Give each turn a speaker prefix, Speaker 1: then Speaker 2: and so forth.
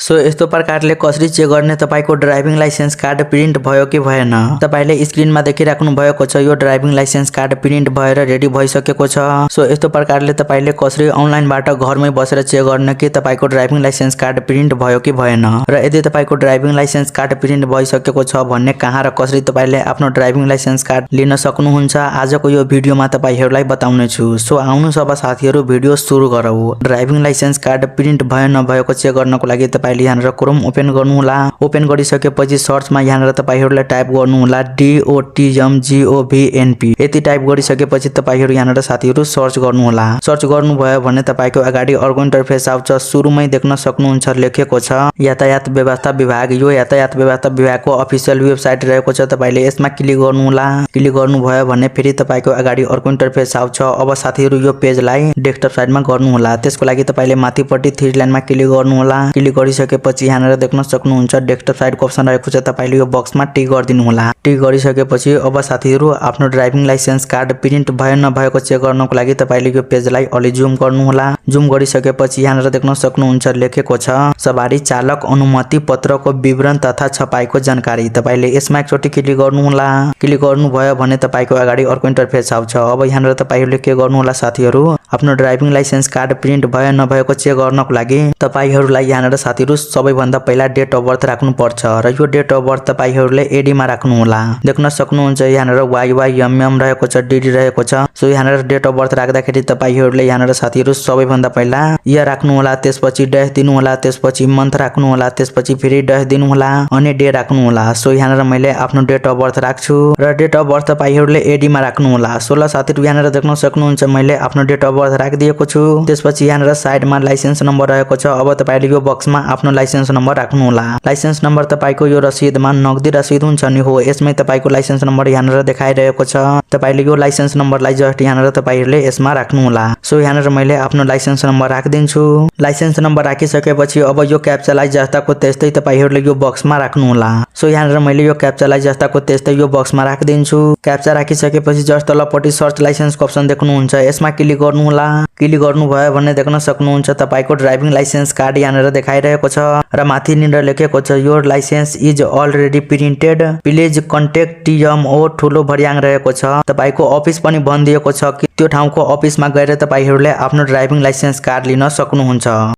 Speaker 1: So यस्तो प्रकारले कसरी चेक गर्ने तपाईको ड्राइभिङ लाइसेन्स कार्ड प्रिन्ट भयो कि भएन। तपाईले स्क्रिनमा देखिराख्नु भएको छ यो ड्राइभिङ लाइसेन्स कार्ड प्रिन्ट भएर रेडी भइसकेको छ। सो यस्तो प्रकारले तपाईले कसरी अनलाइनबाट घरमै बसेर चेक गर्ने कि तपाईको ड्राइभिङ लाइसेन्स कार्ड प्रिन्ट भयो कि भएन र यदि तपाईको ड्राइभिङ लाइसेन्स कार्ड प्रिन्ट भइसकेको छ भन्ने कहाँ र कसरी तपाईले आफ्नो ड्राइभिङ लाइसेन्स कार्ड लिन सक्नुहुन्छ आजको यो भिडियोमा तपाईहरुलाई बताउने छु। सो आउनुस् अब साथीहरु भिडियो सुरु गरौँ। ड्राइभिङ लाइसेन्स कार्ड प्रिन्ट भयो नभएको चेक गर्नको लागि तपाईले यहाँनिर क्रोम ओपन गर्नु होला। ओपन गरिसकेपछि सर्चमा यहाँनिर तपाईहरुले टाइप गर्नु होला DOTMGOVNP। यति टाइप गरिसकेपछि तपाईहरु यहाँनिर साथीहरु सर्च गर्नु होला। सर्च गर्नुभयो भने तपाईको अगाडि अर्को इन्टरफेस आउँछ। सुरुमै देख्न सक्नुहुन्छ लेखेको छ यातायात व्यवस्था विभाग। यो यातायात व्यवस्था विभागको अफिसियल वेबसाइट रहेको छ। तपाईले यसमा क्लिक गर्नु होला। क्लिक गर्नुभयो भने फेरि तपाईको अगाडि अर्को इन्टरफेस आउँछ। अब साथीहरु यो पेजलाई डेस्कटप साइडमा गर्नु होला। त्यसको लागि तपाईले माथिपट्टि थ्री लाइनमा क्लिक गर्नु होला। क्लिक गरिसकेपछि यहाँनिर देख्न सक्नुहुन्छ डेस्कटप साइडको अप्सन रहेको छ। तपाईले यो बक्समा टिक गरिदिनु होला। टिक गरिसकेपछि अब साथीहरु आफ्नो ड्राइभिङ लाइसेन्स कार्ड प्रिन्ट भयो नभएको चेक गर्नको लागि तपाईले यो पेजलाई अलि जुम गर्नु होला। जुम गरिसकेपछि यहाँनिर देख्न सक्नुहुन्छ लेखेको छ सवारी चालक अनुमति पत्रको विवरण तथा छपाईको जानकारी। तपाईले यसमा एकचोटी क्लिक गर्नु होला। क्लिक गर्नुभयो भने तपाईको अगाडि अर्को इन्टरफेस आउँछ। अब यहाँनिर तपाईहरुले के गर्नु होला साथीहरु आफ्नो ड्राइभिङ लाइसेन्स कार्ड प्रिन्ट भयो नभएको चेक गर्नको लागि तपाईहरुलाई यहाँनिर साथीहरु सबैभन्दा पहिला डेट अफ बर्थ राख्नु पर्छ र यो डेट अफ बर्थ तपाईहरुले एडी मा राख्नु होला। देख्न सक्नुहुन्छ यहाँनिर YYMM रहेको छ, DD रहेको छ। सो यहाँनिर डेट अफ बर्थ राख्दाखेरि तपाईहरुले यहाँनिर साथीहरु सबैभन्दा पहिला इयर राख्नु होला, त्यसपछि डैश दिनु होला, त्यसपछि मन्थ राख्नु होला, त्यसपछि फेरि डैश दिनु होला अनि डे राख्नु होला। सो यहाँनिर मैले आफ्नो डेट अफ बर्थ राख्छु र डेट अफ बर्थ तपाईहरुले एडी मा राख्नु होला। 16 साथीहरु यहाँनिर देख्न सक्नुहुन्छ मैले आफ्नो डेट अफ बर्थ राखिदिएको छु। त्यसपछि यहाँनिर साइडमा लाइसेन्स नम्बर रहेको छ। अब तपाईले यो बक्समा आफ्नो लाइसेन्स नम्बर राख्नु होला। लाइसेन्स नम्बर तपाईको यो रसिदमा नगदी रसिद हुन्छ नि हो, यसमै तपाईको लाइसेन्स नम्बर यहाँनिर देखाइरहेको छ। तपाईले यो लाइसेन्स नम्बरलाई जस्ट यहाँनिर तपाईहरुले यसमा राख्नु होला। सो यहाँनिर मैले आफ्नो लाइसेन्स नम्बर राखिदिन्छु। लाइसेन्स नम्बर राखिसकेपछि अब यो क्याप्चालाई जस्ताको त्यस्तै तपाईहरुले यो बक्समा राख्नु होला। सो यहाँनिर मैले यो क्याप्चालाई जस्ताको त्यस्तै यो बक्समा राखिदिन्छु। क्याप्चा राखिसकेपछि जस्ट तलपट्टि सर्च लाइसेन्सको अप्सन देख्नुहुन्छ, यसमा क्लिक गर्नु होला। क्लिक गर्नुभयो भने देख्न सक्नुहुन्छ तपाईको ड्राइभिङ लाइसेन्स कार्ड यहाँनिर देखाइरहेको छ र माथिनिर लेखेको छ your licence is already printed please contact TMO ठुलो भर्याङ रहेको छ। तपाईको अफिस पनि भनिदिएको छ कि त्यो ठाउँको अफिसमा गएर तपाईहरुले आफ्नो ड्राइभिङ लाइसेन्स कार्ड लिन सक्नुहुन्छ।